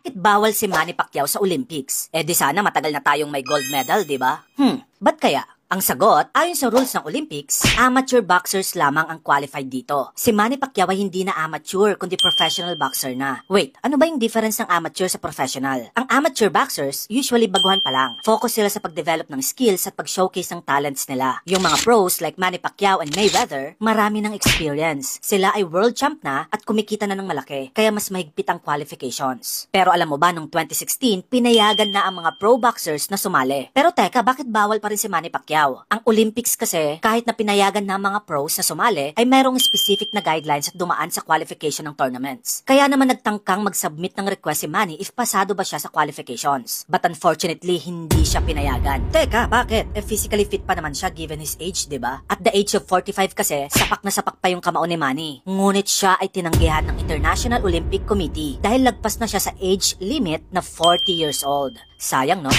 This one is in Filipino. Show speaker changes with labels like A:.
A: bakit bawal si Manny Pacquiao sa Olympics? Eh di sana matagal na tayong may gold medal, di ba? Ba't kaya? Ang sagot, ayon sa rules ng Olympics, amateur boxers lamang ang qualified dito. Si Manny Pacquiao ay hindi na amateur kundi professional boxer na. Wait, ano ba yung difference ng amateur sa professional? Ang amateur boxers, usually baguhan pa lang. Focus sila sa pag-develop ng skills at pag-showcase ng talents nila. Yung mga pros like Manny Pacquiao and Mayweather, marami ng experience. Sila ay world champ na at kumikita na ng malaki, kaya mas mahigpit ang qualifications. Pero alam mo ba, noong 2016, pinayagan na ang mga pro boxers na sumali. Pero teka, bakit bawal pa rin si Manny Pacquiao? Ang Olympics kasi, kahit na pinayagan na mga pros na sumali, ay merong specific na guidelines at dumaan sa qualification ng tournaments. Kaya naman nagtangkang mag-submit ng request si Manny if pasado ba siya sa qualifications. But unfortunately, hindi siya pinayagan. Teka, bakit? Eh physically fit pa naman siya given his age, diba? At the age of 45 kasi, sapak na sapak pa yung kamao ni Manny. Ngunit siya ay tinanggihan ng International Olympic Committee dahil lagpas na siya sa age limit na 40 years old. Sayang, no?